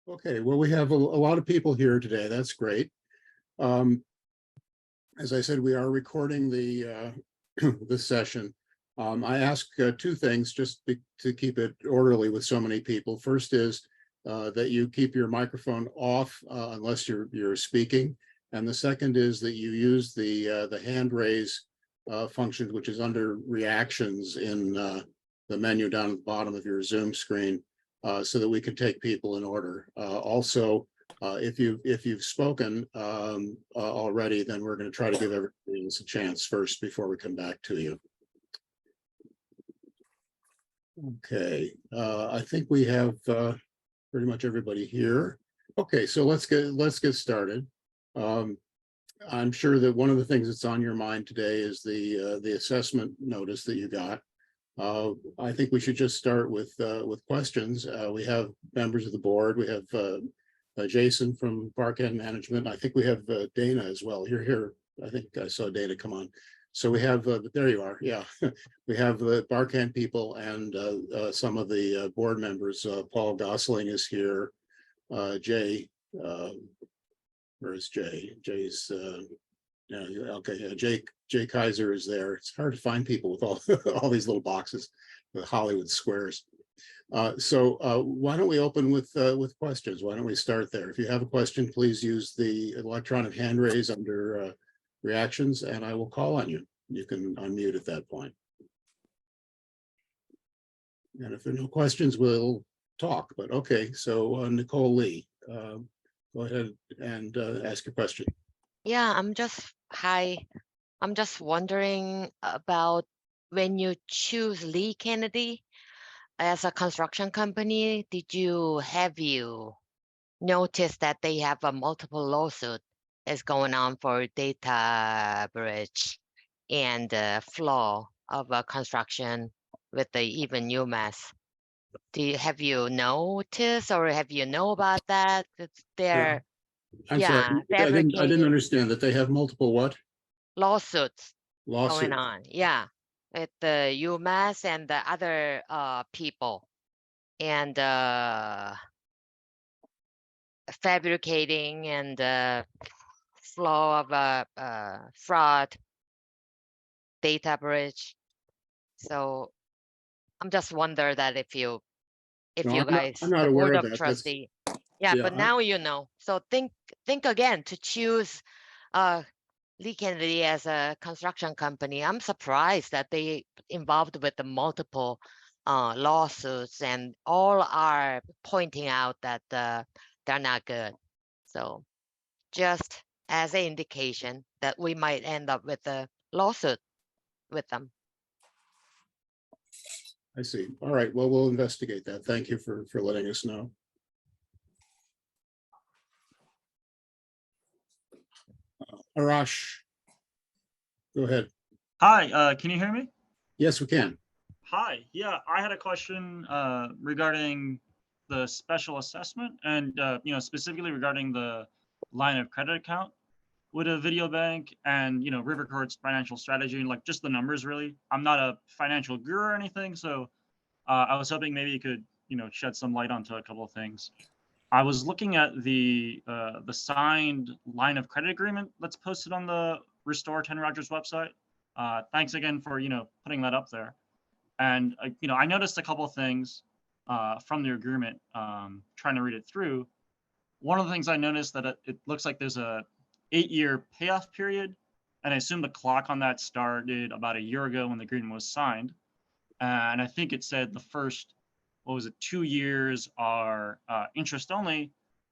Okay, well, we have a lot of people here today. That's great. Um, as I said, we are recording the this session. I ask two things to keep it orderly with so many people. First is that you keep your microphone off unless you're speaking, and the second is that you use the hand raise function, which is under reactions in the menu down at the bottom of your Zoom screen, so that we can take people in order. Also, if you've spoken already, then we're going to try to give everybody a chance first before we come back to you. Okay, I think we have pretty much everybody here. Okay, so let's get started. I'm sure that one of the things that's on your mind today is the assessment notice that you got. I think we should just start with questions. We have members of the board. We have Jason from Barkend Management. I think we have Dana as well. You're here. I think I saw Dana come on. So we have, there you are. Yeah, we have the Barkend people and some of the board members. Paul Gosling is here. Jay, where is Jay? Jay's, yeah, okay. Jay Kaiser is there. It's hard to find people with all all these little boxes, the Hollywood squares. So why don't we open with questions? Why don't we start there? If you have a question, please use the electronic hand raise under reactions, and I will call on you. You can unmute at that point. And if there are no questions, we'll talk. But okay, so Nicole Lee, go ahead and ask your question. Yeah, hi. I'm just wondering about when you choose Lee Kennedy as a construction company, have you noticed that they have a multiple lawsuit is going on for data breach and flaw of a construction with the even UMass? Have you noticed or have you know about that? They're I'm sorry, I didn't fabricating understand that they have multiple what? lawsuits going Lawsuits. on. Yeah, with the UMass and the other people, and fabricating and flow of fraud, data breach. So I'm just wonder that if you No, I'm guys, not the aware board of of that. That's, trustee, yeah, yeah, but now you know. So think again to choose Lee Kennedy as a construction company. I'm surprised that they involved with the multiple lawsuits and all are pointing out that they're not good. So just as an indication that we might end up with a lawsuit with them. I see. All right, well, we'll investigate that. Thank you for letting us know. Arash, go ahead. Hi, can you hear me? Yes, we can. Hi, yeah, I had a question regarding the special assessment and, specifically regarding the line of credit account with a video bank and, River Court's financial strategy and like just the numbers really. I'm not a financial guru or anything, so I was hoping maybe you could, shed some light onto a couple of things. I was looking at the signed line of credit agreement that's posted on the Restore 10 Rogers website. Thanks again for putting that up there. And I noticed a couple of things from the agreement. Trying to read it through. One of the things I noticed that it looks like there's a 8-year payoff period, and I assume the clock on that started about a year ago when the agreement was signed. And I think it said the first 2 years are interest only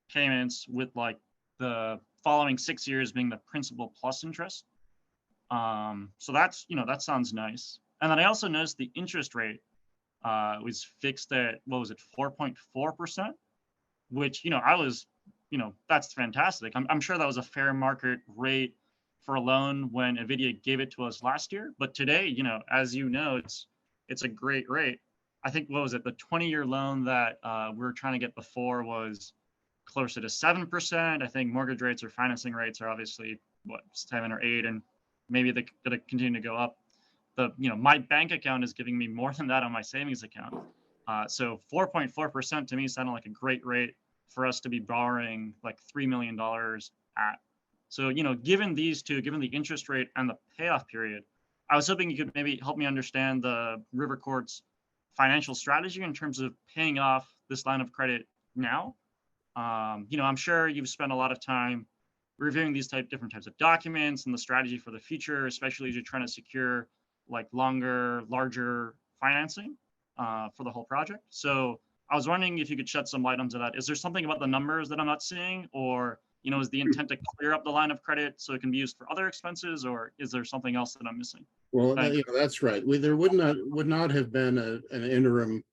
payments, with like the following 6 years being the principal plus interest. So that's, that sounds nice. And then I also noticed the interest rate was fixed at, 4.4%, which, I was, that's fantastic. I'm sure that was a fair market rate for a loan when NVIDIA gave it to us last year. But today, as you know, it's a great rate. I think, the 20-year loan that we were trying to get before was closer to 7%. I think mortgage rates or financing rates are obviously 7 or 8, and maybe they're going to continue to go up. My bank account is giving me more than that on my savings account. So 4.4% to me sounded like a great rate. for us to be borrowing like $3 million at. So, given these two, given the interest rate and the payoff period, I was hoping you could maybe help me understand the River Court's financial strategy in terms of paying off this line of credit now. I'm sure you've spent a lot of time reviewing these different types of documents and the strategy for the future, especially as you're trying to secure like longer, larger financing for the whole project. So I was wondering if you could shed some light onto that. Is there something about the numbers that I'm not seeing, or is the intent to clear up the line of credit so it can be used for other expenses, or is there something else that I'm missing? Well, Thanks. that's right. There would not have been an interim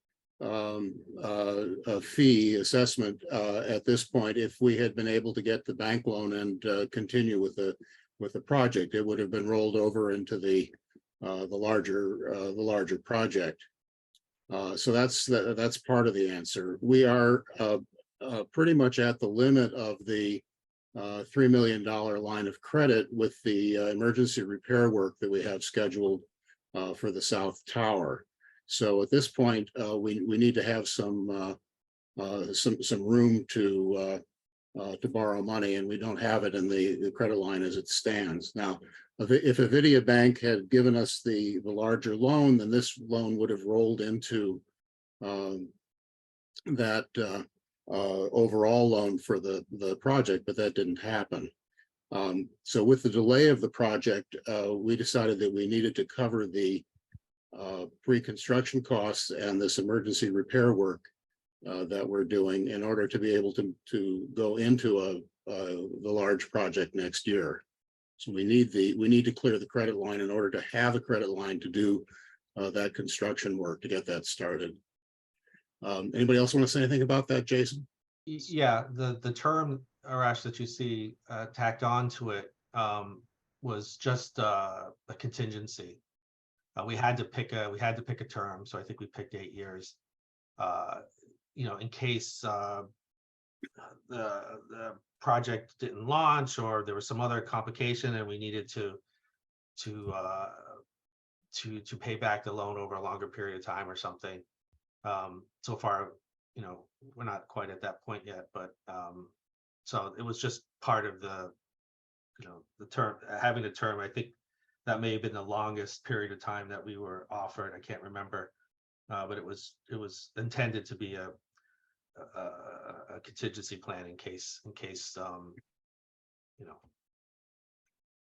a fee assessment at this point if we had been able to get the bank loan and continue with the project. It would have been rolled over into the larger project. So that's part of the answer. We are pretty much at the limit of the $3 million line of credit with the emergency repair work that we have scheduled for the South Tower. So at this point, we need to have some room to borrow money, and we don't have it in the credit line as it stands now. If Avidia Bank had given us the larger loan, then this loan would have rolled into that overall loan for the project, but that didn't happen. So with the delay of the project, we decided that we needed to cover the pre-construction costs and this emergency repair work that we're doing in order to be able to go into the large project next year. So we need to clear the credit line in order to have a credit line to do that construction work to get that started. Anybody else want to say anything about that, Jason? Yeah, the term, Arash, that you see tacked onto it was just a contingency. We had to pick a term, so I think we picked 8 years. In case the project didn't launch or there was some other complication and we needed to pay back the loan over a longer period of time or something. So far, we're not quite at that point yet, but so it was just part of the term, having the term. I think that may have been the longest period of time that we were offered. I can't remember, but it was intended to be a contingency plan in case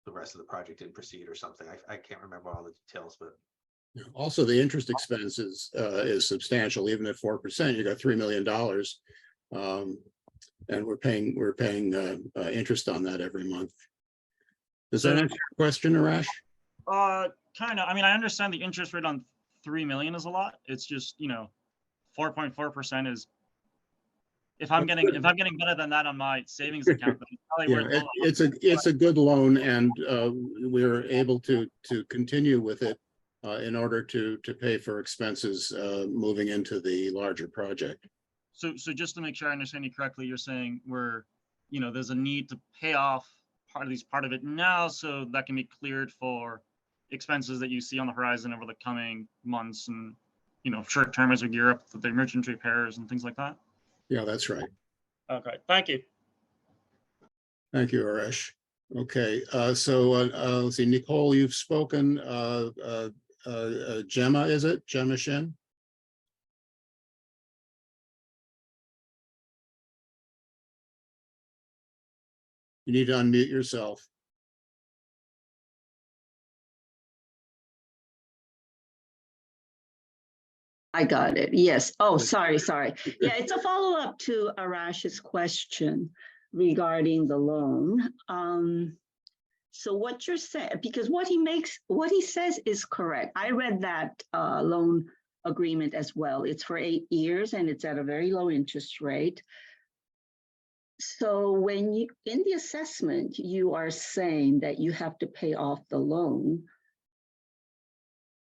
the rest of the project didn't proceed or something. I can't remember all the details, but also the interest expense is substantial. Even at 4%, you got $3 million, and we're paying interest on that every month. Does that answer your question, Arash? Kind of. I mean, I understand the interest rate on $3 million is a lot. It's just 4.4% is. If I'm getting better than that on my savings account, then it's probably it's a good loan, and we're able to continue with it in order to pay for expenses moving into the larger project. So just to make sure I understand you correctly, you're saying there's a need to pay off part of it now, so that can be cleared for expenses that you see on the horizon over the coming months, and short term as we gear up for the emergency repairs and things like that. Yeah, that's right. Okay, thank you. Thank you, Arash. Okay, so let's see, Nicole, you've spoken. Gemma, is it? Gemma Shin? You need to unmute yourself. I got it. Yes. Oh, sorry. Yeah, it's a follow-up to Arash's question regarding the loan. So what you're saying, because what he says is correct. I read that loan agreement as well. It's for 8 years and it's at a very low interest rate. So when you, in the assessment, you are saying that you have to pay off the loan,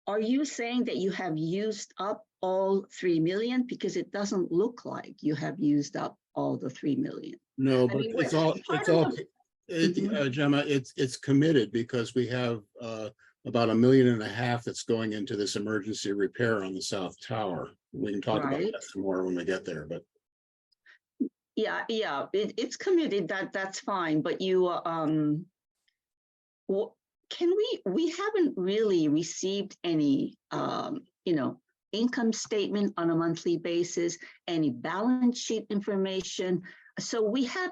are you saying that you have used up all 3 million? Because it doesn't look like you have used up all the 3 million. No, but Gemma, it's committed because we have about $1.5 million that's going into this emergency repair on the South Tower. We can talk about that some more when we get there, but. Yeah, it's committed, that's fine, but you, we haven't really received any, income statement on a monthly basis, any balance sheet information. So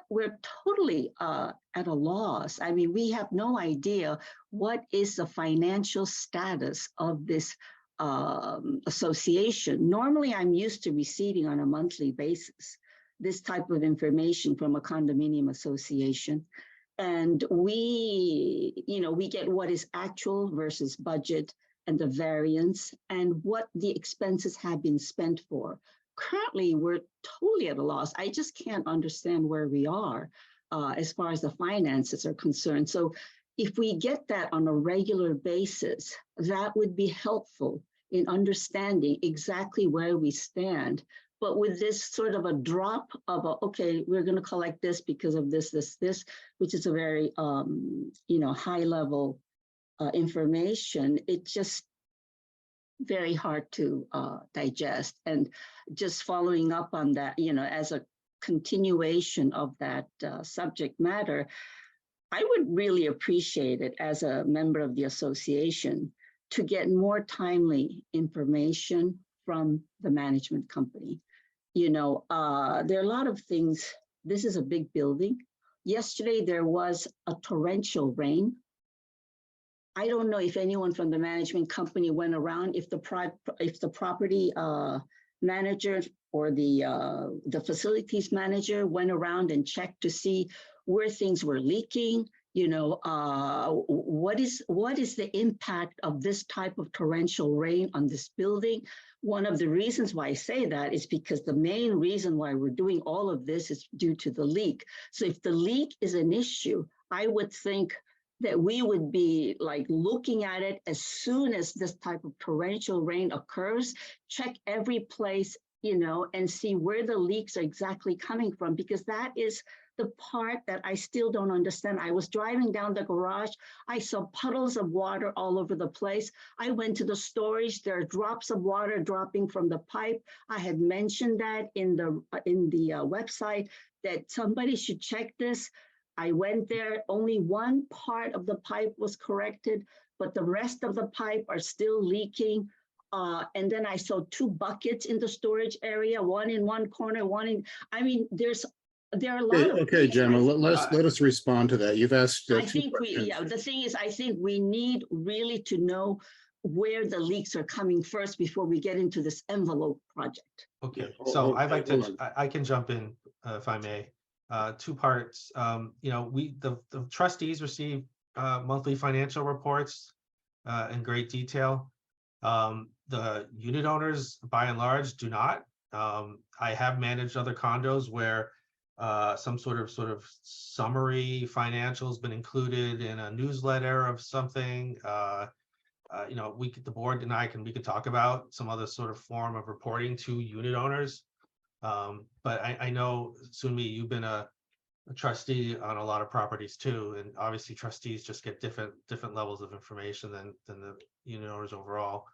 we're totally at a loss. I mean, we have no idea what is the financial status of this association. Normally, I'm used to receiving on a monthly basis this type of information from a condominium association. And we get what is actual versus budget and the variance and what the expenses have been spent for. Currently, we're totally at a loss. I just can't understand where we are as far as the finances are concerned. So if we get that on a regular basis, that would be helpful in understanding exactly where we stand. But with this sort of a drop of okay, we're going to collect this because of this, which is a very, high level information, it's just very hard to digest. And just following up on that, as a continuation of that subject matter, I would really appreciate it as a member of the association to get more timely information from the management company. There are a lot of things. This is a big building. Yesterday, there was a torrential rain. I don't know if anyone from the management company went around, if the property manager or the facilities manager went around and checked to see where things were leaking. What is the impact of this type of torrential rain on this building? One of the reasons why I say that is because the main reason why we're doing all of this is due to the leak. So if the leak is an issue, I would think that we would be like looking at it as soon as this type of torrential rain occurs, check every place, and see where the leaks are exactly coming from, because that is the part that I still don't understand. I was driving down the garage. I saw puddles of water all over the place. I went to the storage. There are drops of water dropping from the pipe. I had mentioned that in the website that somebody should check this. I went there. Only one part of the pipe was corrected, but the rest of the pipe are still leaking. And then I saw 2 buckets in the storage area, one in one corner, there are a lot of. Okay, Gemma, let us respond to that. You've asked. I 2 think questions. the thing is, I think we need really to know where the leaks are coming first before we get into this envelope project. Okay, Yeah, so I'd okay, like hold to, on. I can jump in if I may. 2 parts. The trustees receive monthly financial reports in great detail. The unit owners, by and large, do not. I have managed other condos where some sort of summary financials been included in a newsletter of something. The board and we could talk about some other sort of form of reporting to unit owners. But I know, Sunmi, you've been a trustee on a lot of properties too, and obviously trustees just get different levels of information than the unit owners overall,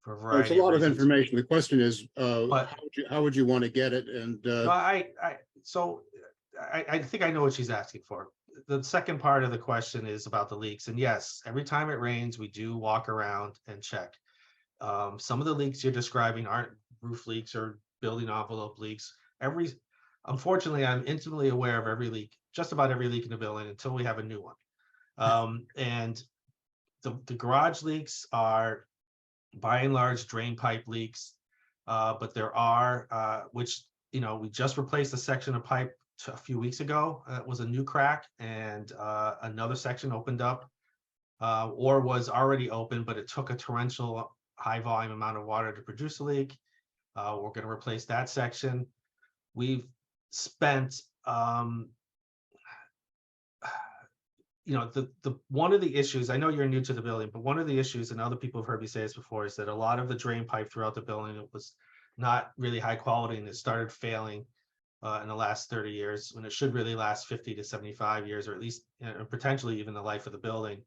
for a It's variety a lot of reasons. information. The question is, But- how would you want to get it? And No, I think I know what she's asking for. The second part of the question is about the leaks, and yes, every time it rains, we do walk around and check. Some of the leaks you're describing aren't roof leaks or building envelope leaks. Unfortunately, I'm intimately aware of every leak, just about every leak in the building until we have a new one. And the garage leaks are by and large drain pipe leaks, but there are which we just replaced a section of pipe a few weeks ago. It was a new crack, and another section opened up, or was already open, but it took a torrential high volume amount of water to produce a leak. We're going to replace that section. We've spent the one of the issues, I know you're new to the building, but one of the issues, and other people have heard me say this before, is that a lot of the drain pipe throughout the building was not really high quality, and it started failing in the last 30 years, when it should really last 50 to 75 years, or at least potentially even the life of the building.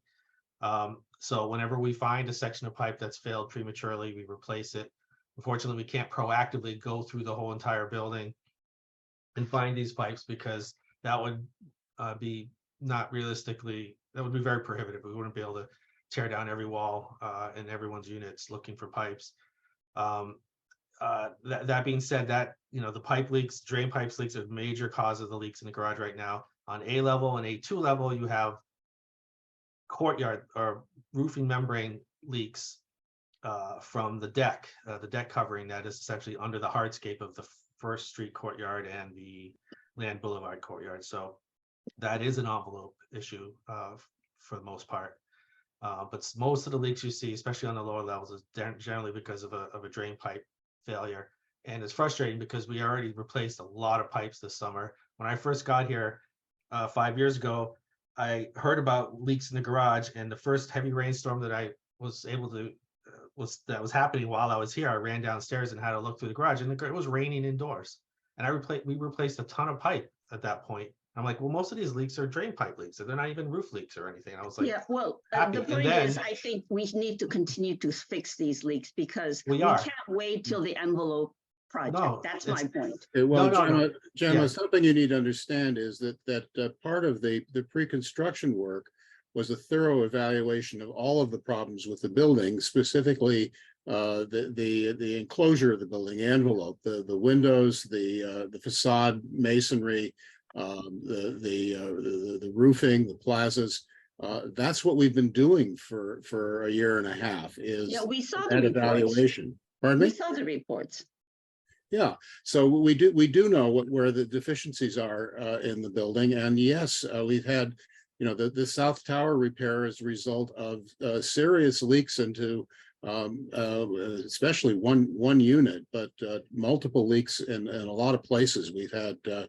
So whenever we find a section of pipe that's failed prematurely, we replace it. Unfortunately, we can't proactively go through the whole entire building and find these pipes, because that would be not realistically, that would be very prohibitive. We wouldn't be able to tear down every wall in everyone's units looking for pipes. That being said, that, you know, the pipe leaks, drain pipes leaks are a major cause of the leaks in the garage right now. On A level and A2 level, you have courtyard or roofing membrane leaks from the deck covering that is essentially under the hardscape of the First Street courtyard and the Land Boulevard courtyard. So that is an envelope issue for the most part. But most of the leaks you see, especially on the lower levels, is generally because of a drain pipe failure. And it's frustrating because we already replaced a lot of pipes this summer. When I first got here 5 years ago, I heard about leaks in the garage, and the first heavy rainstorm that I was able to that was happening while I was here, I ran downstairs and had a look through the garage, and it was raining indoors. And we replaced a ton of pipe at that point. I'm like, well, most of these leaks are drain pipe leaks, and they're not even roof leaks or anything. And I was like, Yeah, well, happy. the And point then- is, I think we need to continue to fix these leaks because We we are. can't wait till the envelope No, project. That's my point. Well, No, no, no. Gemma, Yeah. something you need to understand is that part of the pre-construction work was a thorough evaluation of all of the problems with the building, specifically the enclosure of the building envelope, the windows, the facade masonry, the roofing, the plazas. That's what we've been doing for a year and a half, is Yeah, we saw the that reports. evaluation. Pardon We me? saw the reports. Yeah, so we do know where the deficiencies are in the building, and yes, we've had, you know, the South Tower repair as a result of serious leaks into especially one unit, but multiple leaks in a lot of places. We've had a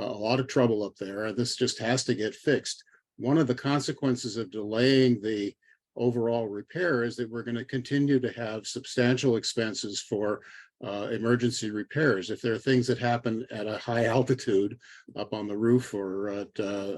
lot of trouble up there, and this just has to get fixed. One of the consequences of delaying the overall repair is that we're going to continue to have substantial expenses for emergency repairs. If there are things that happen at a high altitude up on the roof or at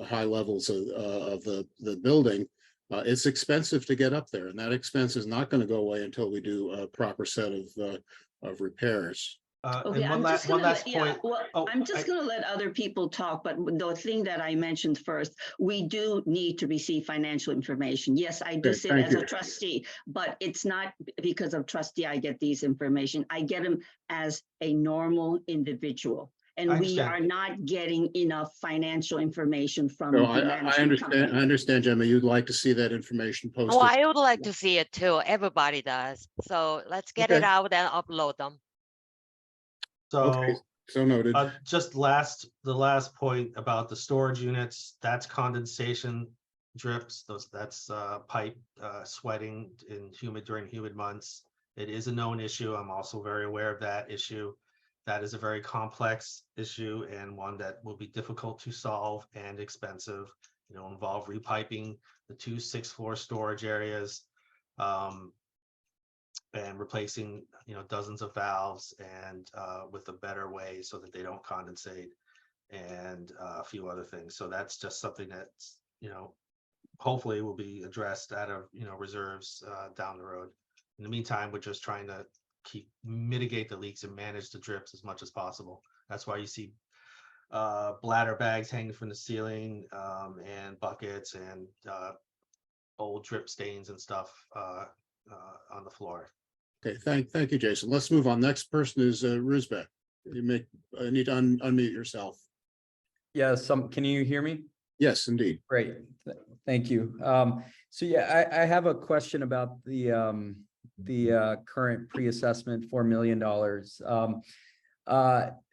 high levels of the building, it's expensive to get up there, and that expense is not going to go away until we do a proper set of repairs. Okay, And I'm just one gonna last let, yeah, point. well, Oh, I'm just gonna let other people talk, but the thing that I mentioned first, we do need to receive financial information. Yes, I do Okay, sit thank as a you. trustee, but it's not because of trustee I get these information. I get them as a normal individual. I And we understand. are not getting enough financial information from So the I management company. understand, Gemma, you'd like to see that information Oh, posted. I would like to see it too. Everybody does. So let's get it Okay. out and upload them. Okay, So so noted. just the last point about the storage units, that's condensation drips. That's pipe sweating during humid months. It is a known issue. I'm also very aware of that issue. That is a very complex issue and one that will be difficult to solve and expensive. It'll involve repiping the 2 6th-floor storage areas, and replacing, you know, dozens of valves and with a better way so that they don't condensate, and a few other things. So that's just something that's, you know, hopefully will be addressed out of, you know, reserves down the road. In the meantime, we're just trying to mitigate the leaks and manage the drips as much as possible. That's why you see bladder bags hanging from the ceiling, and buckets and old drip stains and stuff on the floor. Okay, thank you, Jason. Let's move on. Next person is Rusbeck. You need to unmute yourself. Yes, can you hear me? Yes, indeed. Great, thank you. So yeah, I have a question about the current pre-assessment, $4 million.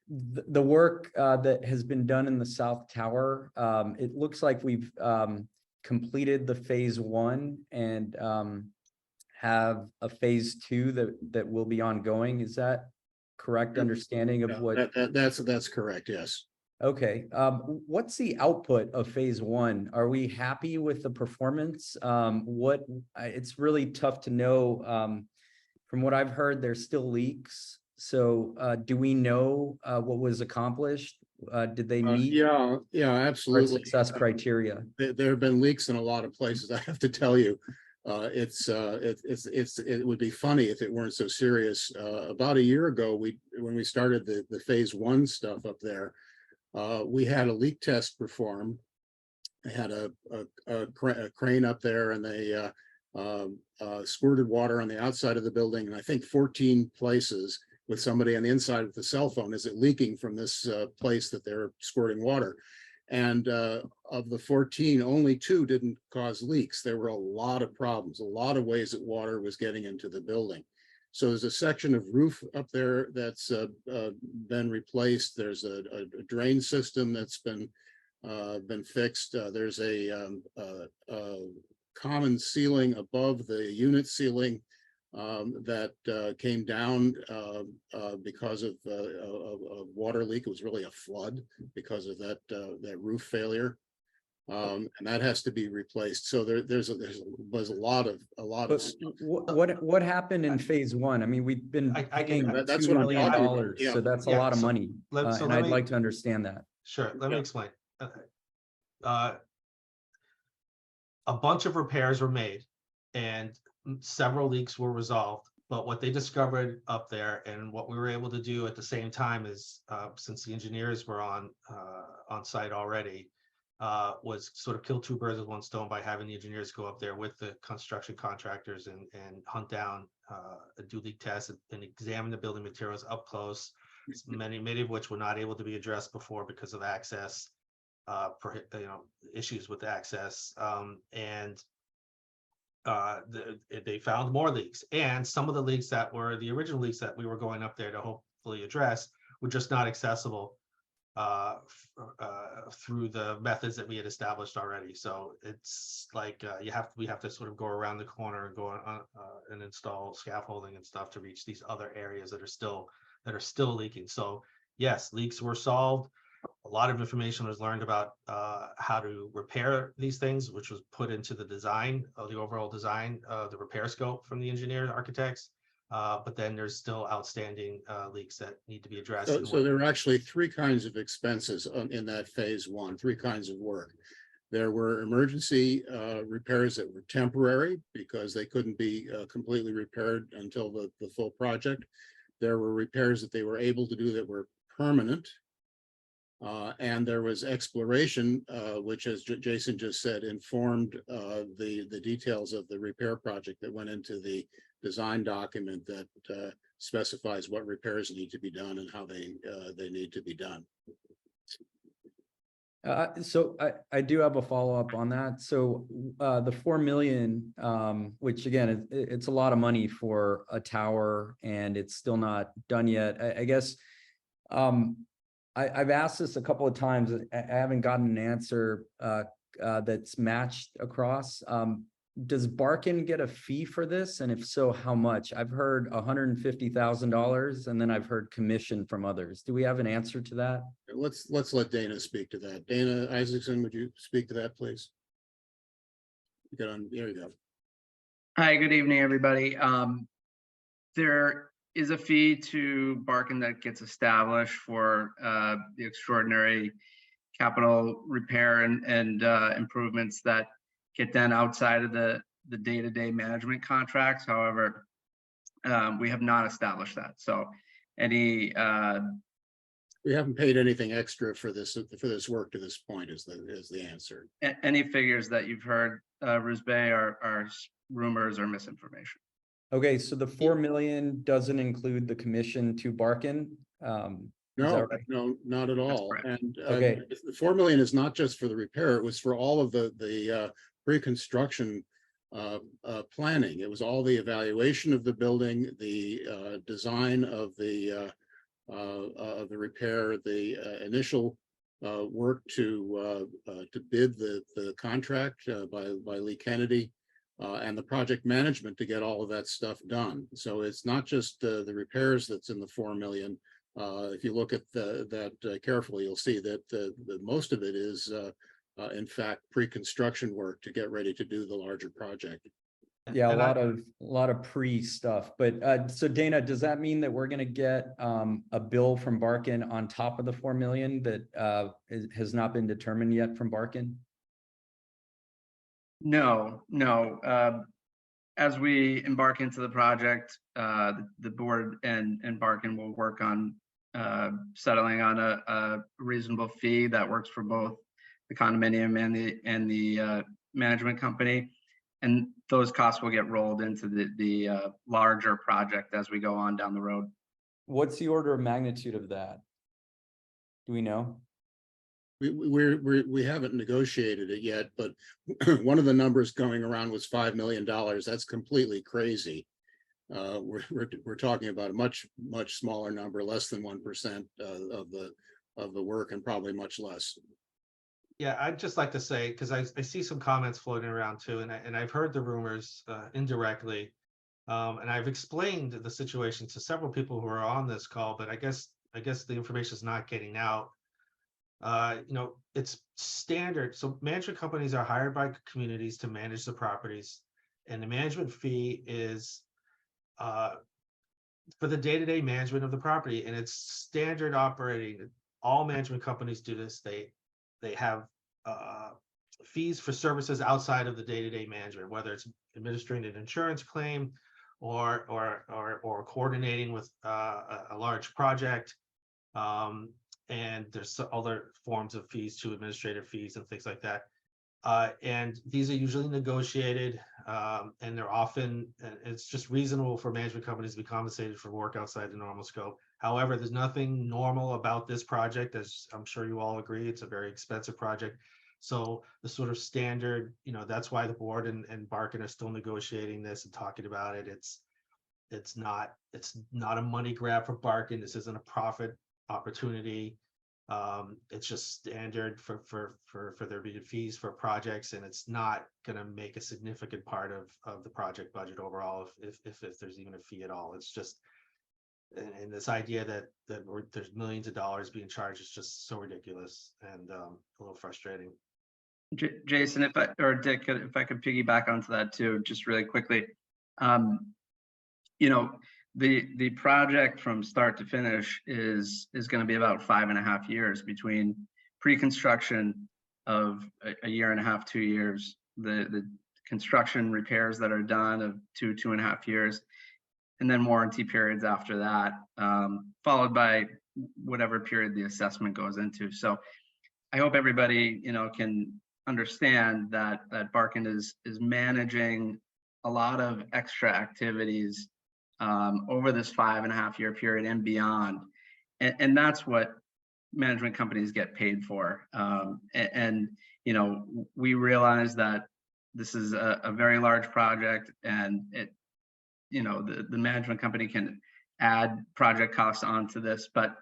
The work that has been done in the South Tower, it looks like we've completed the phase 1 and have a phase 2 that will be ongoing. Is that correct understanding of what? That's correct, yes. Okay, what's the output of phase 1? Are we happy with the performance? It's really tough to know. From what I've heard, there's still leaks. So do we know what was accomplished? Did they meet Yeah, our absolutely. success criteria? There have been leaks in a lot of places, I have to tell you. It would be funny if it weren't so serious. About a year ago, when we started the phase 1 stuff up there, we had a leak test performed. I had a crane up there, and they squirted water on the outside of the building, and I think 14 places with somebody on the inside with the cell phone. Is it leaking from this place that they're squirting water? And of the 14, only 2 didn't cause leaks. There were a lot of problems, a lot of ways that water was getting into the building. So there's a section of roof up there that's been replaced. There's a drain system that's been fixed. There's a common ceiling above the unit ceiling that came down because of a water leak. It was really a flood because of that roof failure, and that has to be replaced. So there's a lot of But stuff. what happened in phase 1? I mean, we've been I can- paying That's $2 what I'm million, talking about, yeah. so that's a Yeah, lot of so money. so And let I'd me- like to understand that. Sure, let me Yeah. explain. A bunch of repairs were made and several leaks were resolved. But what they discovered up there and what we were able to do at the same time is, since the engineers were on site already, was sort of kill 2 birds with 1 stone by having the engineers go up there with the construction contractors and hunt down, do leak tests and examine the building materials up close. Many of which were not able to be addressed before because of access, issues with access, and they found more leaks, and some of the leaks that were the original leaks that we were going up there to hopefully address were just not accessible through the methods that we had established already. So it's like we have to sort of go around the corner and go on and install scaffolding and stuff to reach these other areas that are still leaking. So yes, leaks were solved. A lot of information was learned about how to repair these things, which was put into the design of the overall design, the repair scope from the engineers, architects. But then there's still outstanding leaks that need to be addressed. So there were actually 3 kinds of expenses in that phase 1, 3 kinds of work. There were emergency repairs that were temporary because they couldn't be completely repaired until the full project. There were repairs that they were able to do that were permanent. And there was exploration, which, as Jason just said, informed the details of the repair project that went into the design document that specifies what repairs need to be done and how they need to be done. So I do have a follow-up on that. So the 4 million, which again, it's a lot of money for a tower and it's still not done yet. I guess I've asked this a couple of times. I haven't gotten an answer that's matched across. Does Barkin get a fee for this? And if so, how much? I've heard $150,000 and then I've heard commission from others. Do we have an answer to that? Let's let Dana speak to that. Dana Isaacson, would you speak to that, please? Get on, there you go. Hi, good evening, everybody. There is a fee to Barkin that gets established for the extraordinary capital repair and improvements that get done outside of the day-to-day management contracts. However, we have not established that. So any We haven't paid anything extra for this work to this point is the answer. any figures that you've heard, Rusbeh, are rumors or misinformation. Okay, so the 4 million doesn't include the commission to Barkin? No, no, not at all. correct. And Okay. the 4 million is not just for the repair, it was for all of the pre-construction planning. It was all the evaluation of the building, the design of the repair, the initial work to bid the contract by Lee Kennedy, and the project management to get all of that stuff done. So it's not just the repairs that's in the 4 million. If you look at that carefully, you'll see that the most of it is in fact pre-construction work to get ready to do the larger project. Yeah, And a lot of pre stuff. But so Dana, does that mean that we're gonna get a bill from Barkin on top of the 4 million that has not been determined yet from Barkin? No. As we embark into the project, the board and Barkin will work on settling on a reasonable fee that works for both the condominium and the management company. And those costs will get rolled into the larger project as we go on down the road. What's the order of magnitude of that? Do we know? We haven't negotiated it yet, but one of the numbers going around was $5 million. That's completely crazy. We're talking about a much smaller number, less than 1% of the work, and probably much less. Yeah, I'd just like to say, because I see some comments floating around too, and I've heard the rumors indirectly, and I've explained the situation to several people who are on this call, but I guess the information is not getting out. It's standard. So management companies are hired by communities to manage the properties, and the management fee is for the day-to-day management of the property, and it's standard operating. All management companies do this. They have fees for services outside of the day-to-day management, whether it's administering an insurance claim or coordinating with a large project. And there's other forms of fees too, administrative fees and things like that. And these are usually negotiated, and they're often, it's just reasonable for management companies to be compensated for work outside the normal scope. However, there's nothing normal about this project, as I'm sure you all agree. It's a very expensive project. So the sort of standard, that's why the board and Barkin are still negotiating this and talking about it. It's not a money grab for Barkin. This isn't a profit opportunity. It's just standard for there being fees for projects, and it's not going to make a significant part of the project budget overall if there's even a fee at all. It's just, and this idea that there's millions of dollars being charged is just so ridiculous and a little frustrating. Jason, Dick, if I could piggyback onto that too, just really quickly. The project from start to finish is going to be about 5.5 years between pre-construction of a year and a half, 2 years, the construction repairs that are done of 2.5 years, and then warranty periods after that, followed by whatever period the assessment goes into. So I hope everybody, can understand that Barkin is managing a lot of extra activities over this 5.5 year period and beyond. And that's what management companies get paid for. We realize that this is a very large project, and the management company can add project costs onto this, but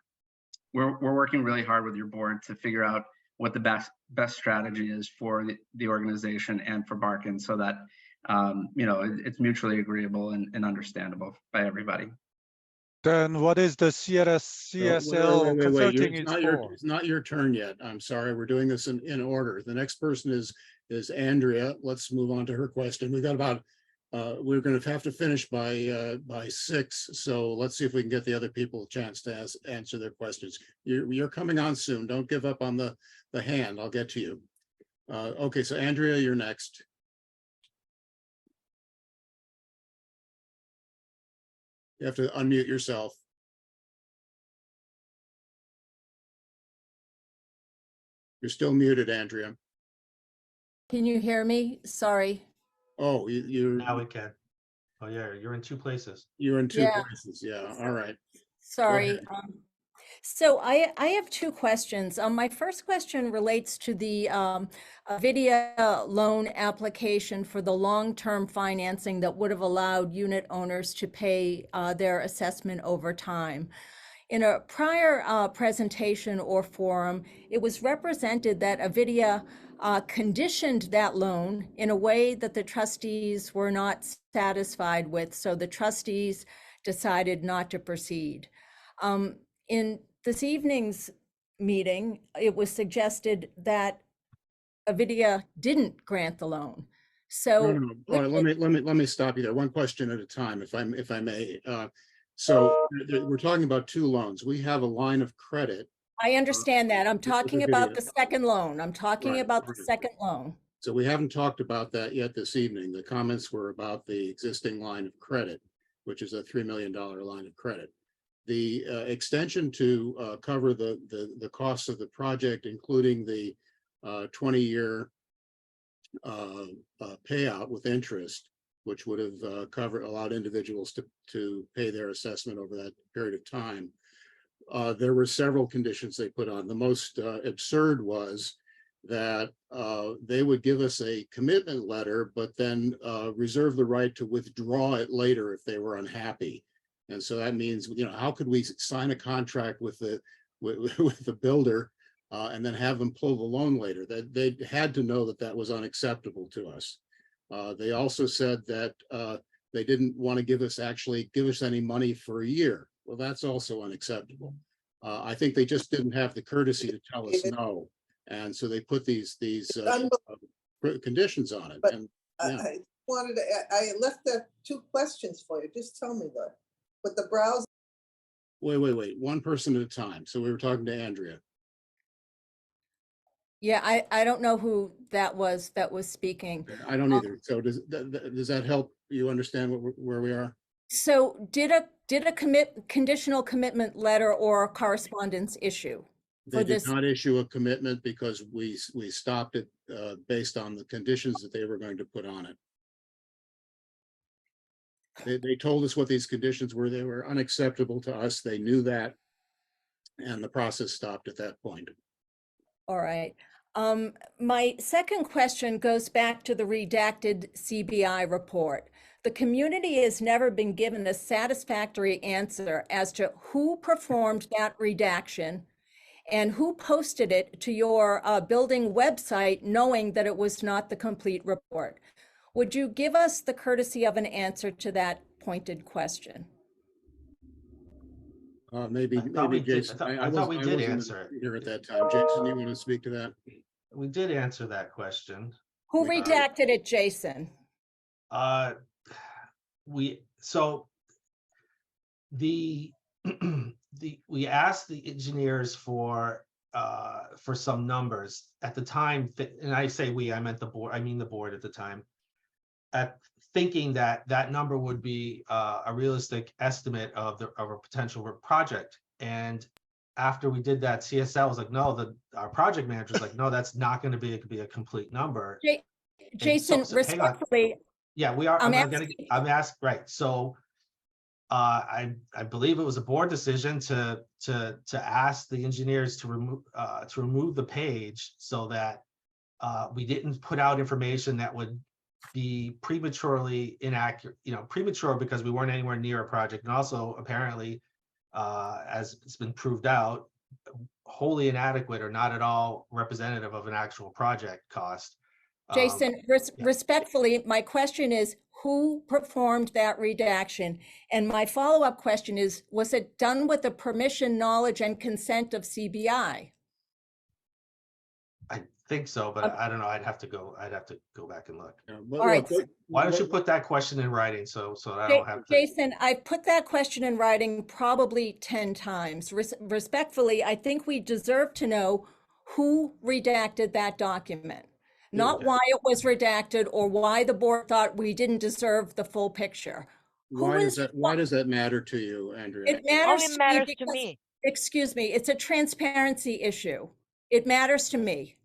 we're working really hard with your board to figure out what the best strategy is for the organization and for Barkin, so that it's mutually agreeable and understandable by everybody. Then what is the CSL Wait. consulting It's not your turn yet. I'm sorry. We're doing this in order. The next person is Andrea. Let's move on to her question. We've got about we're going to have to finish by 6. So let's see if we can get the other people a chance to answer their questions. You're coming on soon. Don't give up on the hand. I'll get to you. Okay, so Andrea, you're next. You have to unmute yourself. You're still muted, Andrea. Can you hear me? Sorry. Oh, you're Now we can. Oh yeah, you're in 2 places. You're in 2 Yeah. places. Yeah. All right. Sorry. ahead. So I have 2 questions. My first question relates to the Avidia loan application for the long-term financing that would have allowed unit owners to pay their assessment over time. In a prior presentation or forum, it was represented that Avidia conditioned that loan in a way that the trustees were not satisfied with, so the trustees decided not to proceed. In this evening's meeting, it was suggested that Avidia didn't grant the loan. So No. All right, let me stop you there. One question at a time, if I may. So we're talking about 2 loans. We have a line of credit. I understand that. I'm talking about the second loan. I'm talking Right, about the right. second loan. So we haven't talked about that yet this evening. The comments were about the existing line of credit, which is a $3 million line of credit. The extension to cover the costs of the project, including the 20-year payout with interest, which would have allowed individuals to pay their assessment over that period of time. There were several conditions they put on. The most absurd was that they would give us a commitment letter, but then reserve the right to withdraw it later if they were unhappy. And so that means, how could we sign a contract with the builder and then have them pull the loan later? That they had to know that that was unacceptable to us. They also said that they didn't want to give us any money for a year. Well, that's also unacceptable. I think they just didn't have the courtesy to tell us no. And so they put these conditions on it. But And I wanted to, I left the 2 questions for you. Just tell me that. With the browser. wait, one person at a time. So we were talking to Andrea. Yeah, I don't know who that was speaking. I don't either. So does that help you understand where we are? So did a conditional commitment letter or correspondence issue? They did not issue a commitment because we stopped it based on the conditions that they were going to put on it. They told us what these conditions were. They were unacceptable to us. They knew that. And the process stopped at that point. All right. My second question goes back to the redacted CBI report. The community has never been given a satisfactory answer as to who performed that redaction and who posted it to your building website, knowing that it was not the complete report. Would you give us the courtesy of an answer to that pointed question? Maybe Jason. I thought we did answer it. Here at that time. Jason, you want to speak to that? We did answer that question. Who redacted it, Jason? We asked the engineers for some numbers at the time, and I say we, I meant the board. I mean the board at the time, thinking that number would be a realistic estimate of a potential project. And after we did that, CSL was like, no, our project manager was like, no, that's not going to be a complete number. Jason, respectfully. Yeah, we are. I'm asked, right. So I believe it was a board decision to ask the engineers to remove the page so that we didn't put out information that would be prematurely inaccurate, premature because we weren't anywhere near a project. And also apparently, as it's been proved out, wholly inadequate or not at all representative of an actual project cost. Jason, respectfully, my question is, who performed that redaction? And my follow-up question is, was it done with the permission, knowledge, and consent of CBI? I think so, but I don't know. I'd have to go back and look. All right. Why don't you put that question in writing so I don't have to. Jason, I put that question in writing probably 10 times. Respectfully, I think we deserve to know who redacted that document. Not why it was redacted or why the board thought we didn't deserve the full picture. Why does that matter to you, Andrea? It matters, Only matters to me. Excuse me, it's a transparency issue. It matters to me.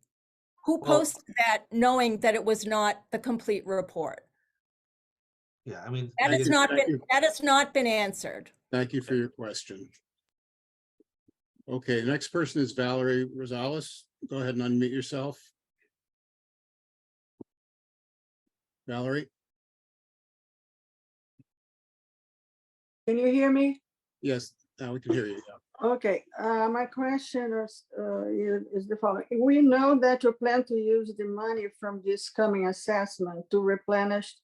Who posted that knowing that it was not the complete report? Yeah, I mean, that has not been answered. Thank you for your question. Okay, the next person is Valerie Rosales. Go ahead and unmute yourself. Valerie? Can you hear me? Yes, now we can hear you. Yeah. Okay, my question is the following. We know that you plan to use the money from this coming assessment to replenish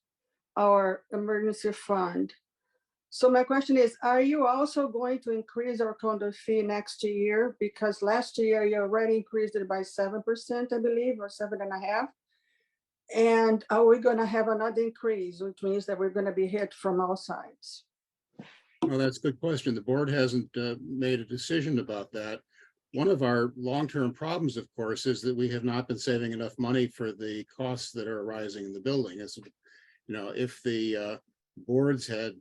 our emergency fund. So my question is, are you also going to increase our condo fee next year? Because last year you already increased it by 7%, I believe, or 7.5%. And are we going to have another increase, which means that we're going to be hit from all sides? Well, that's a good question. The board hasn't made a decision about that. One of our long-term problems, of course, is that we have not been saving enough money for the costs that are arising in the building. As if the boards had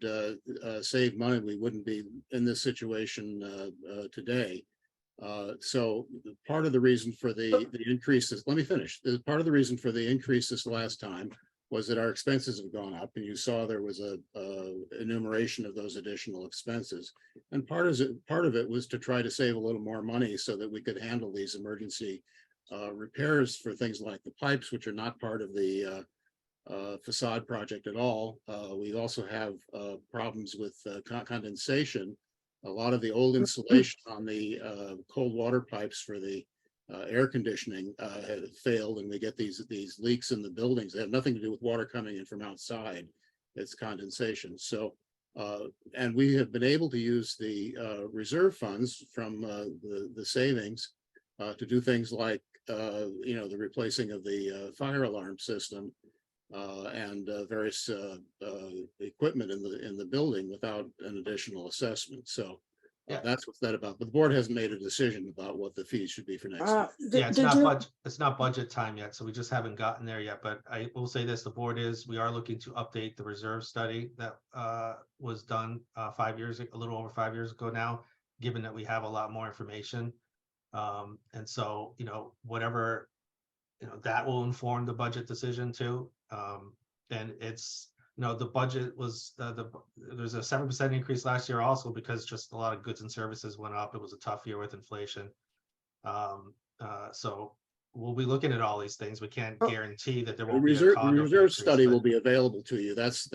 saved money, we wouldn't be in this situation today. So part of the reason for the increases, let me finish. Part of the reason for the increase this last time was that our expenses have gone up, and you saw there was a enumeration of those additional expenses. And part of it was to try to save a little more money so that we could handle these emergency repairs for things like the pipes, which are not part of the facade project at all. We also have problems with condensation. A lot of the old insulation on the cold water pipes for the air conditioning had failed, and we get these leaks in the buildings. They have nothing to do with water coming in from outside. It's condensation. So, and we have been able to use the reserve funds from the savings to do things like, the replacing of the fire alarm system and various equipment in the building without an additional assessment. So Yeah. that's what's that about. But the board hasn't made a decision about what the fees should be for next year. Yeah, it's not budget time yet, so we just haven't gotten there yet. But I will say this: we are looking to update the reserve study that was done a little over 5 years ago now, given that we have a lot more information. And so, whatever, that will inform the budget decision too. And it's, the budget was, there's a 7% increase last year also because just a lot of goods and services went up. It was a tough year with inflation. So we'll be looking at all these things. We can't guarantee that there The won't be a condo reserve increase, study will but- be available to you. That's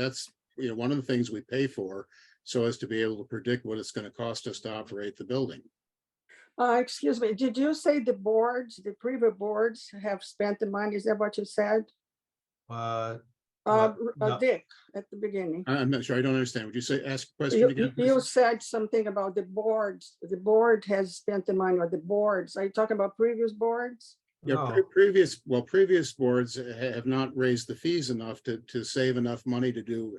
one of the things we pay for, so as to be able to predict what it's going to cost us to operate the building. Excuse me, did you say the previous boards have spent the money? Is that what you said? No. Dick, at the beginning. I'm not sure. I don't understand. Would you say, ask a question You again? you said something about the boards. The board has spent the money, or the boards. Are you talking about previous boards? Yeah, No. previous boards have not raised the fees enough to save enough money to do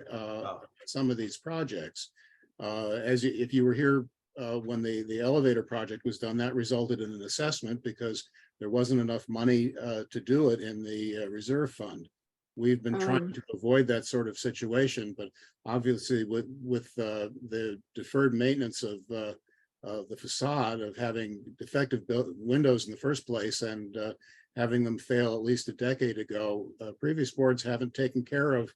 some of these projects. If you were here when the elevator project was done, that resulted in an assessment because there wasn't enough money to do it in the reserve fund. We've been trying to avoid that sort of situation, but obviously with the deferred maintenance of the facade, of having defective windows in the first place and having them fail at least a decade ago, previous boards haven't taken care of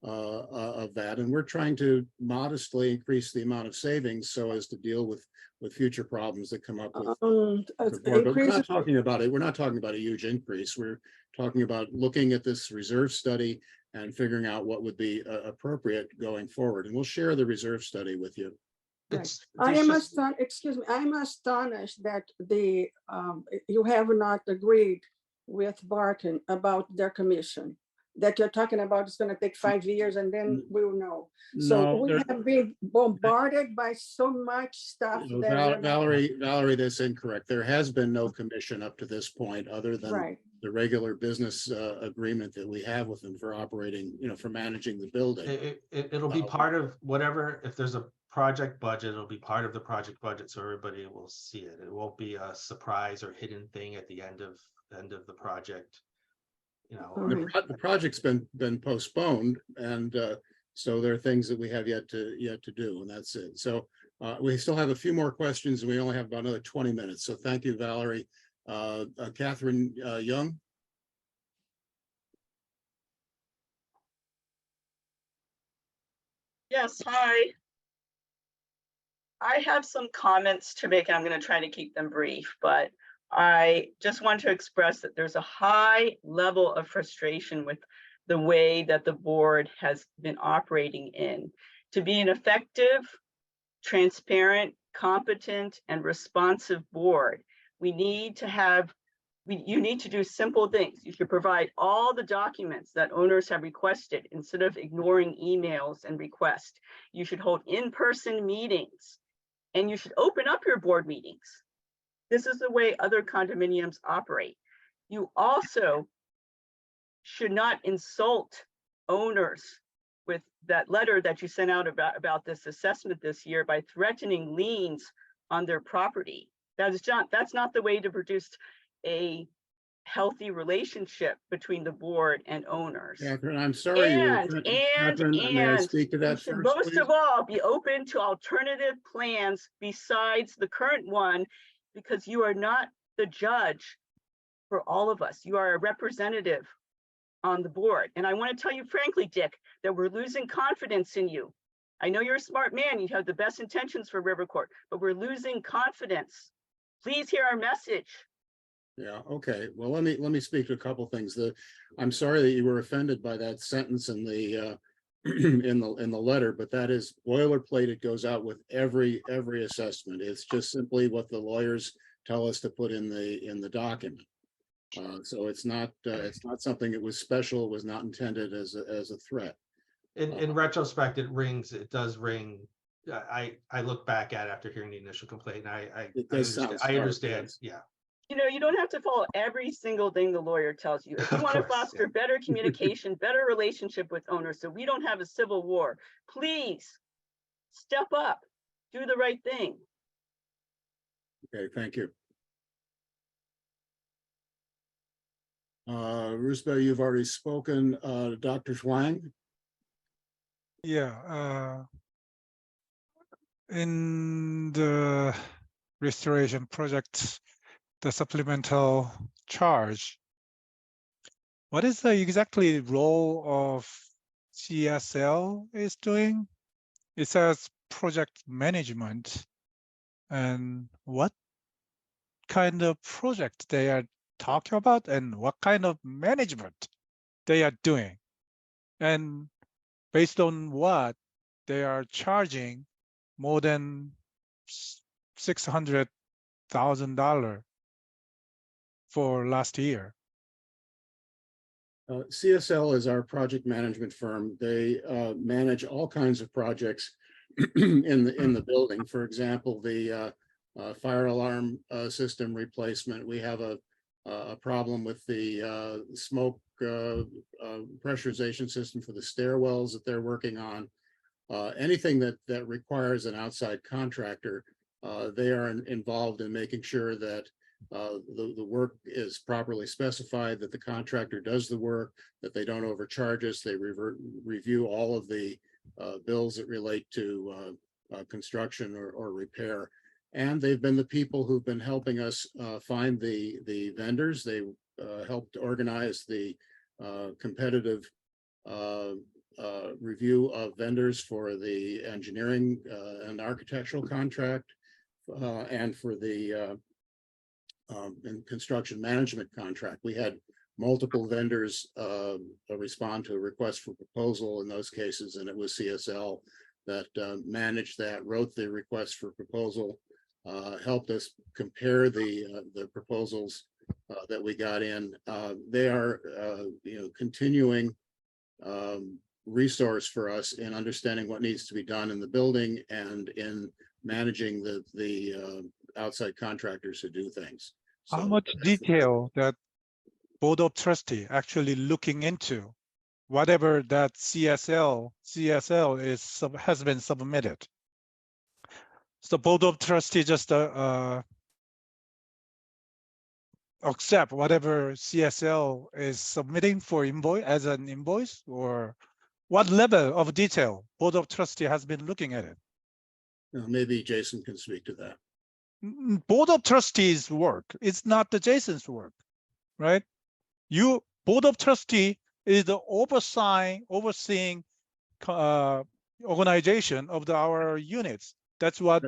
that, and we're trying to modestly increase the amount of savings so as to deal with future problems that come up with the board. But we're not talking about it. We're not talking about a huge increase. We're talking about looking at this reserve study and figuring out what would be appropriate going forward. And we'll share the reserve study with you. I am astonished. Excuse me. I am astonished that you have not agreed with Barton about their commission. That you're talking about is going to take 5 years, and then we will know. So we have been bombarded by so much stuff. Valerie, that's incorrect. There has been no commission up to this point, other than the regular business agreement that we have with them for operating, for managing the building. It'll be part of whatever. If there's a project budget, it'll be part of the project budget, so everybody will see it. It won't be a surprise or hidden thing at the end of the project. The project's been postponed, and so there are things that we have yet to do, and that's it. So we still have a few more questions, and we only have about another 20 minutes. So thank you, Valerie. Catherine Young. Yes, hi. I have some comments to make. I'm going to try to keep them brief, but I just want to express that there's a high level of frustration with the way that the board has been operating in. To be an effective, transparent, competent, and responsive board, you need to do simple things. You should provide all the documents that owners have requested instead of ignoring emails and requests. You should hold in-person meetings, and you should open up your board meetings. This is the way other condominiums operate. You also should not insult owners with that letter that you sent out about this assessment this year by threatening liens on their property. That's not the way to produce a healthy relationship between the board and owners. Catherine, I'm sorry. Catherine, may I speak to You that should first, most please? of all be open to alternative plans besides the current one, because you are not the judge for all of us. You are a representative on the board. And I want to tell you frankly, Dick, that we're losing confidence in you. I know you're a smart man. You have the best intentions for River Court, but we're losing confidence. Please hear our message. Yeah, okay. Well, let me speak to a couple things. I'm sorry that you were offended by that sentence in the in the letter, but that is boilerplate. It goes out with every assessment. It's just simply what the lawyers tell us to put in the document. So it's not something that was special. It was not intended as a threat. In retrospect, it does ring. I look back at it after hearing the initial complaint. It does sound I stark, understand. yes. Yeah. You know, you don't have to follow every single thing the lawyer tells you. If you Of want to course, foster better communication, better relationship with owners, so we don't have a civil war, please step up, do the right thing. Okay, thank you. Roosevelt, you've already spoken. Dr. Huang? Yeah. In the restoration project, the supplemental charge, what is the exactly role of CSL is doing? It says project management, and what kind of project they are talking about and what kind of management they are doing, and based on what they are charging more than $600,000 for last year. CSL is our project management firm. They manage all kinds of projects in the building. For example, the fire alarm system replacement. We have a problem with the smoke pressurization system for the stairwells that they're working on. Anything that requires an outside contractor, they are involved in making sure that the work is properly specified, that the contractor does the work, that they don't overcharge us. They review all of the bills that relate to construction or repair. And they've been the people who've been helping us find the vendors. They helped organize the competitive review of vendors for the engineering and architectural contract and for the and construction management contract. We had multiple vendors respond to a request for proposal in those cases, and it was CSL that managed that, wrote the request for proposal, helped us compare the proposals that we got in. They are continuing resource for us in understanding what needs to be done in the building and in managing the outside contractors who do things. How So much detail that Board of Trustee actually looking into whatever that CSL has been submitted? So Board of Trustee just accept whatever CSL is submitting for invoice as an invoice, or what level of detail Board of Trustee has been looking at it? maybe Jason can speak to that. Board of Trustees work. It's not the Jason's work, right? Board of Trustee is the overseeing organization of our units. That's what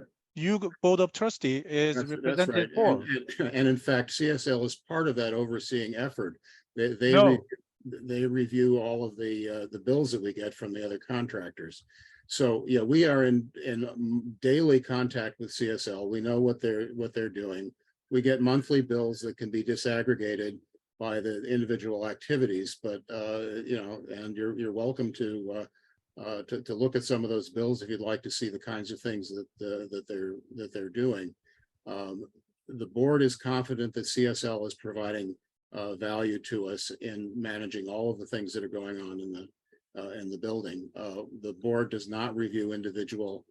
Board of Trustee is That's represented right. for. And in fact, CSL is part of that overseeing effort. They No. review all of the bills that we get from the other contractors. So yeah, we are in daily contact with CSL. We know what they're doing. We get monthly bills that can be disaggregated by the individual activities, but and you're welcome to look at some of those bills if you'd like to see the kinds of things that they're doing. The board is confident that CSL is providing value to us in managing all of the things that are going on in the building. The board does not review individual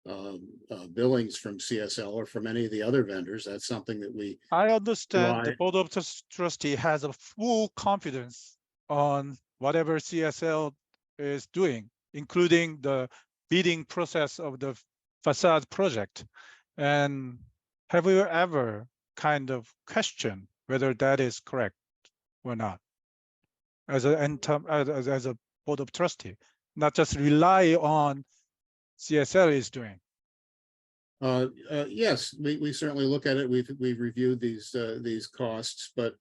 billings from CSL or from any of the other vendors. That's something that we, I understand the Right. Board of Trustee has a full confidence on whatever CSL is doing, including the bidding process of the facade project. And have you ever kind of questioned whether that is correct or not? As a Board of Trustee, not just rely on CSL is doing. yes, we certainly look at it. We've reviewed these costs, but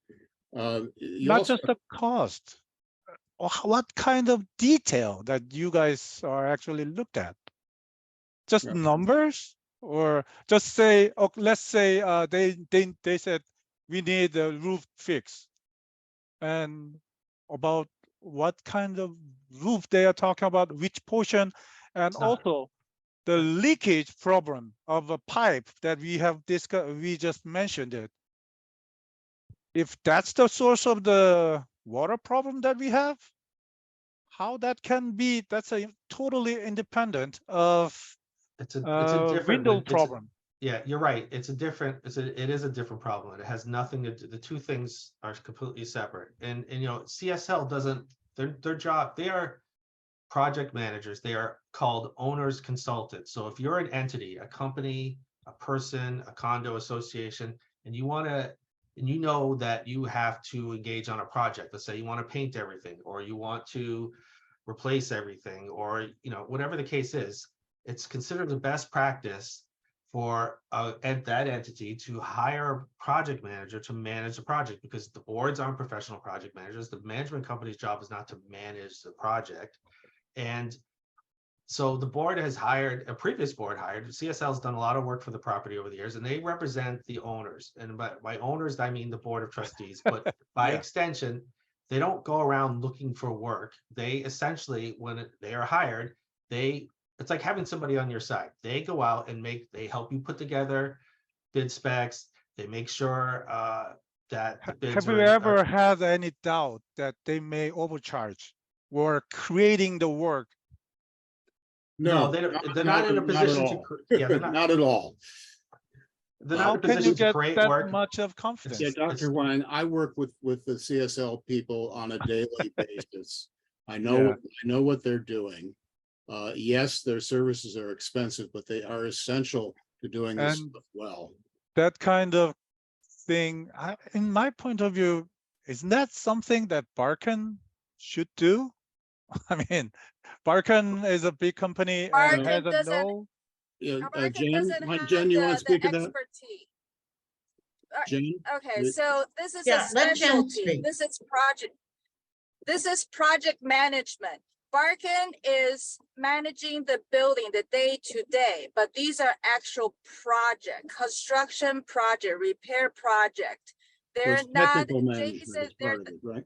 you Not also, just the cost. What kind of detail that you guys are actually looked at? Just Yeah. numbers, or just say, oh, let's say they said we need the roof fix, and about what kind of roof they are talking about, which portion, and It's not- also the leakage problem of a pipe that we have discussed. We just mentioned it. If that's the source of the water problem that we have, how that can be, that's a totally independent of It's a different. window it's a- problem. Yeah, you're right. It is a different problem. It has nothing to do, the two things are completely separate. And you know, CSL doesn't, their job, they are project managers. They are called owners consultants. So if you're an entity, a company, a person, a condo association, and you want to, and you know that you have to engage on a project, let's say you want to paint everything, or you want to replace everything, or you know, whatever the case is, it's considered the best practice for that entity to hire a project manager to manage the project, because the boards aren't professional project managers. The management company's job is not to manage the project. And so the board has hired, a previous board hired, CSL has done a lot of work for the property over the years, and they represent the owners. And by owners, I mean the Board of Trustees, but by Yeah. extension, they don't go around looking for work. They essentially, when they are hired, it's like having somebody on your side. They go out and they help you put together bid specs. They make sure that the bids Have you are- ever had any doubt that they may overcharge or creating the work? No, no, they don't, they're not in a at position to, all. yeah, they're not, Not at all. they're not How in a can you position to get create that work. much of confidence? Yeah, It's- Dr. Wang, I work with the CSL people on a daily basis. I know, Yeah. I know what they're doing. Yes, their services are expensive, but they are essential to doing this And- stuff well. That kind of thing, in my point of view, isn't that something that Barkan should do? I mean, Barkan is a big company and Barkan has a doesn't- no. Yeah, American Jen, doesn't have Jen, you want the to speak to that? expertise. Jen? Okay, Yeah. so this is a Yeah, let Jen specialty. speak. This is project management. Barkan is managing the building the day to day, but these are actual project, construction project, repair project. They're There's not, technical management Jason, as part of it, right?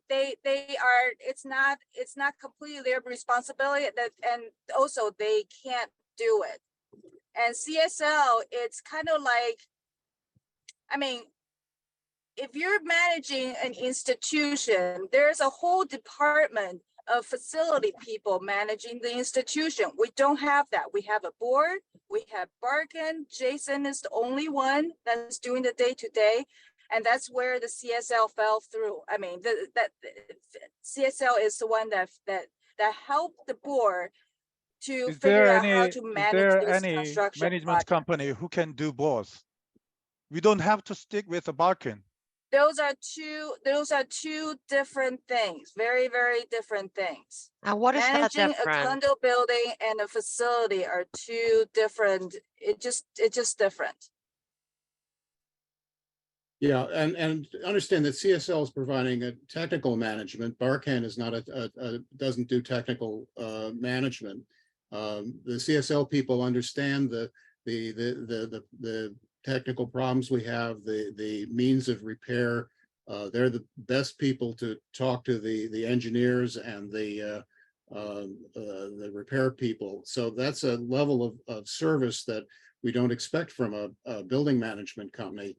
they are, it's not completely their responsibility, that, and also they can't do it. And CSL, it's kind of like, I mean, if you're managing an institution, there's a whole department of facility people managing the institution. We don't have that. We have a board, we have Barkan. Jason is the only one that's doing the day-to-day. And that's where the CSL fell through. I mean, CSL is the one that helped the board to Is figure there out how any, to is manage there this any construction management project. company who can do both? We don't have to stick with the Barkan. Those are two different things, very, very different things. And what is that Managing a different? condo building and a facility are two different, it's just different. Yeah, and understand that CSL is providing a technical management. Barkan is not doesn't do technical management. The CSL people understand the technical problems we have, the means of repair. They're the best people to talk to the engineers and the repair people. So that's a level of service that we don't expect from a building management company.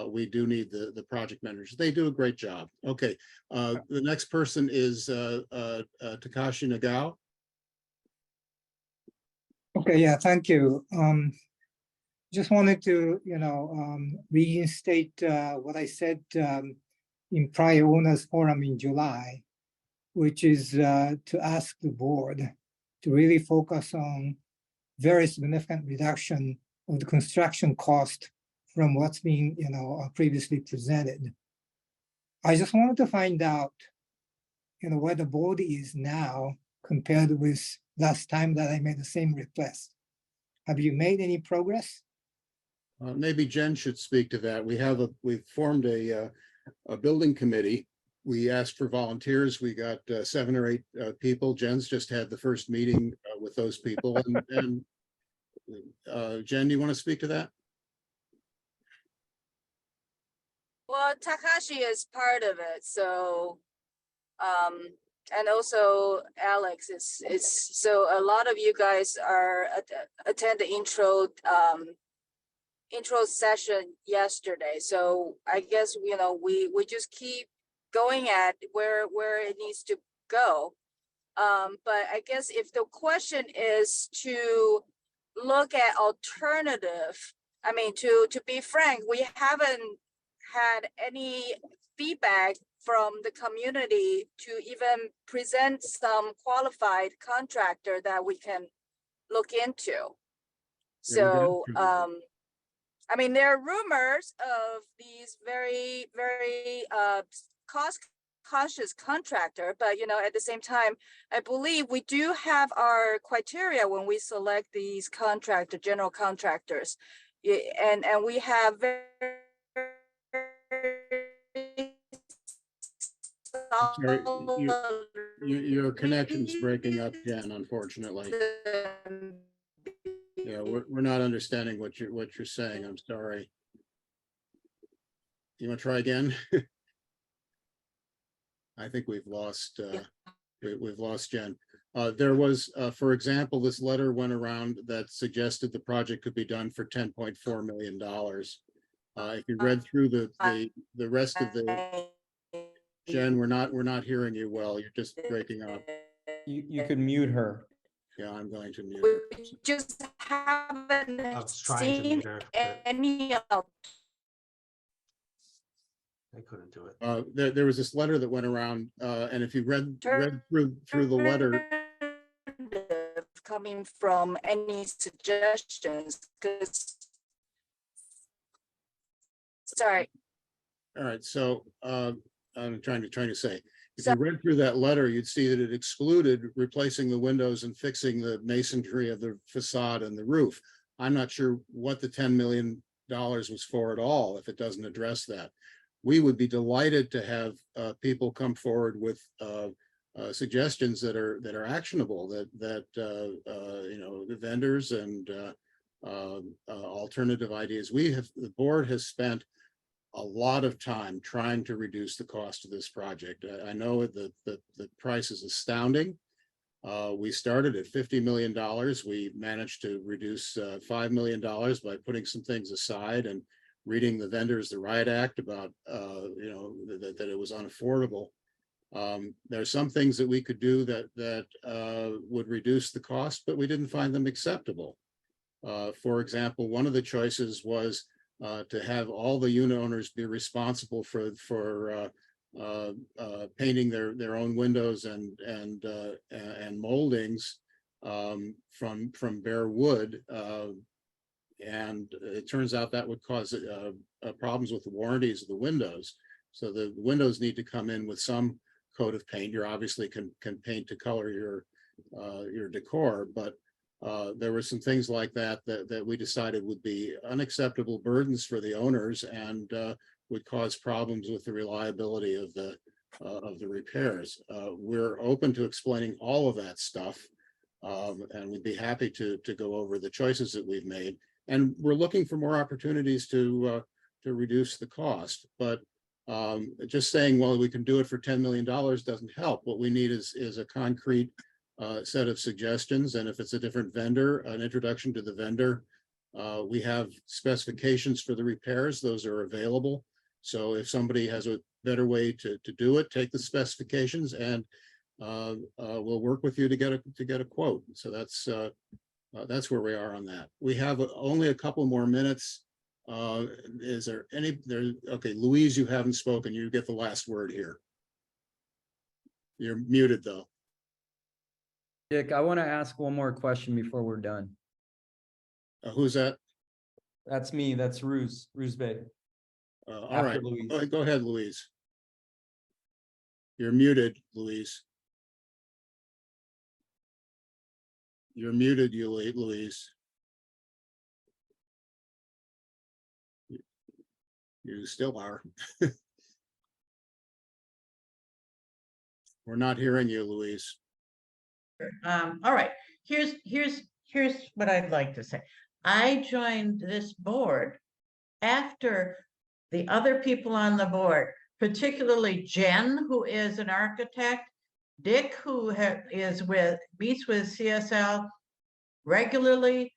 We do need the project managers. They do a great job. Okay, the next person is Takashi Nagao. Okay, yeah, thank you. Just wanted to, reinstate what I said in prior owners forum in July, which is to ask the board to really focus on very significant reduction of the construction cost from what's being, previously presented. I just wanted to find out, where the board is now compared with last time that I made the same request. Have you made any progress? Maybe Jen should speak to that. We've formed a building committee. We asked for volunteers. We got 7 or 8 people. Jen's just had the first meeting with those people. And Jen, do you want to speak to that? Well, Takashi is part of it, so and also Alex is so a lot of you guys are attend the intro session yesterday. So I guess we just keep going at where it needs to go. But I guess if the question is to look at alternative, I mean, to be frank, we haven't had any feedback from the community to even present some qualified contractor that we can look into. So, I mean, there are rumors of these very, very cost-conscious contractor, but at the same time, I believe we do have our criteria when we select these general contractors, and we have very Sorry, your connection's breaking up, Jen, unfortunately. Yeah, we're not understanding what you're saying. I'm sorry. You want to try again? I think we've lost Jen. There was, for example, this letter went around that suggested the project could be done for $10.4 million. If you read through the rest of the, Jen, we're not hearing you well. You're just breaking up. You could mute her. Yeah, I'm going to mute her. we just haven't I was trying to seen mute her, but any of I couldn't do it. There was this letter that went around, and if you read through the letter, coming from any suggestions, because sorry. all right, so I'm trying to say, if you read through that letter, you'd see that it excluded replacing the windows and fixing the masonry of the facade and the roof. I'm not sure what the $10 million was for at all if it doesn't address that. We would be delighted to have people come forward with suggestions that are actionable, that the vendors and alternative ideas. The board has spent a lot of time trying to reduce the cost of this project. I know that the price is astounding. We started at $50 million. We managed to reduce $5 million by putting some things aside and reading the vendors the riot act about that it was unaffordable. There are some things that we could do that would reduce the cost, but we didn't find them acceptable. For example, one of the choices was to have all the unit owners be responsible for painting their own windows and moldings from bare wood. And it turns out that would cause problems with the warranties of the windows. So the windows need to come in with some coat of paint. You obviously can paint to color your decor, but there were some things like that we decided would be unacceptable burdens for the owners and would cause problems with the reliability of the repairs. We're open to explaining all of that stuff, and we'd be happy to go over the choices that we've made. And we're looking for more opportunities to reduce the cost. But just saying, well, we can do it for $10 million doesn't help. What we need is a concrete set of suggestions. And if it's a different vendor, an introduction to the vendor. We have specifications for the repairs. Those are available. So if somebody has a better way to do it, take the specifications and we'll work with you to get a quote. So That's where we are on that. We have only a couple more minutes. Is there okay, Louise, you haven't spoken. You get the last word here. You're muted though. Dick, I want to ask one more question before we're done. Who's that? That's me. That's Ruse Bay. All After right. Louise. Go ahead, Louise. You're muted, Louise. You're muted, Louise. You still are. We're not hearing you, Louise. All right, here's what I'd like to say. I joined this board after the other people on the board, particularly Jen, who is an architect, Dick, who meets with CSL regularly,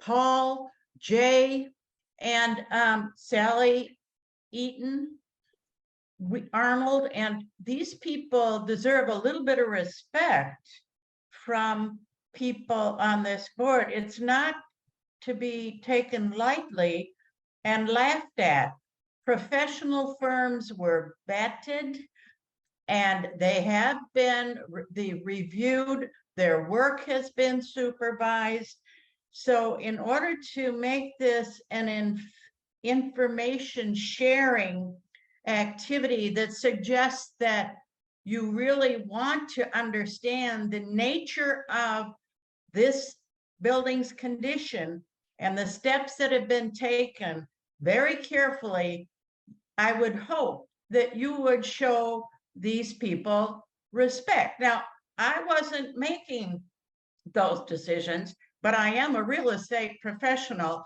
Paul, Jay, and Sally Eaton, Arnold, and these people deserve a little bit of respect from people on this board. It's not to be taken lightly and laughed at. Professional firms were vetted and they have been reviewed. Their work has been supervised. So in order to make this an information sharing activity that suggests that you really want to understand the nature of this building's condition and the steps that have been taken very carefully, I would hope that you would show these people respect. Now, I wasn't making those decisions, but I am a real estate professional,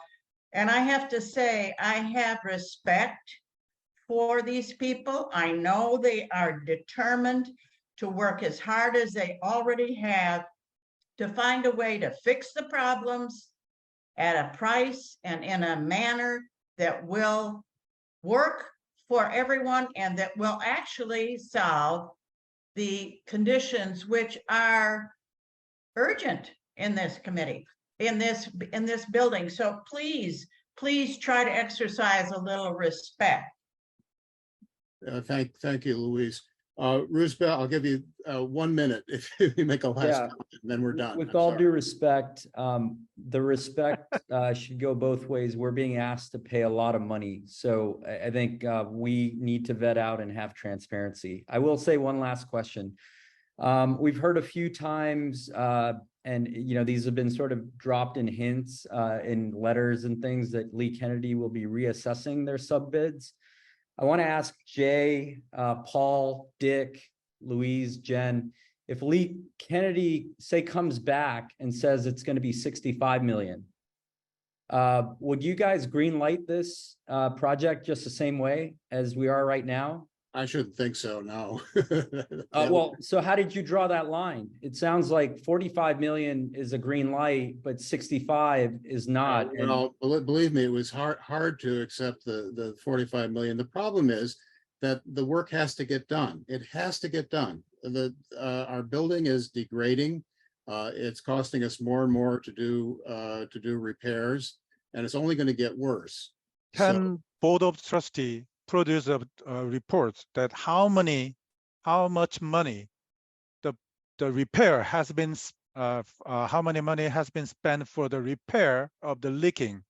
and I have to say I have respect for these people. I know they are determined to work as hard as they already have to find a way to fix the problems at a price and in a manner that will work for everyone and that will actually solve the conditions which are urgent in this committee, in this building. So please try to exercise a little respect. Thank you, Louise. Roosevelt, I'll give you 1 minute if you make a last comment, and then we're done. With I'm all sorry. due respect, the respect should go both ways. We're being asked to pay a lot of money. So I think we need to vet out and have transparency. I will say one last question. We've heard a few times, and these have been sort of dropped in hints in letters and things that Lee Kennedy will be reassessing their sub bids. I want to ask Jay, Paul, Dick, Louise, Jen, if Lee Kennedy, say, comes back and says it's going to be 65 million, would you guys green light this project just the same way as we are right now? I shouldn't think so, no. Well, so how did you draw that line? It sounds like 45 million is a green light, but 65 is not. Well, believe me, it was hard to accept the 45 million. The problem is that the work has to get done. It has to get done. Our building is degrading. It's costing us more and more to do repairs, and it's only going to get worse. Can Board of Trustee produce a report that how much money the repair has been how many money has been spent for the repair of the leaking?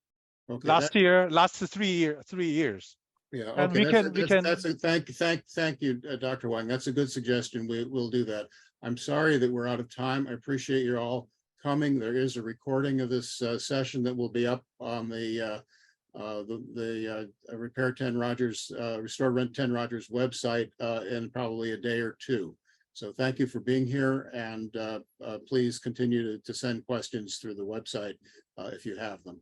Okay, last 3 years. Yeah, and okay. Thank you, Dr. Wang. That's a good suggestion. We'll do that. I'm sorry that we're out of time. I appreciate you all coming. There is a recording of this session that will be up on the Repair 10 Rogers, Restore Rent 10 Rogers website in probably a day or two. So thank you for being here, and please continue to send questions through the website if you have them.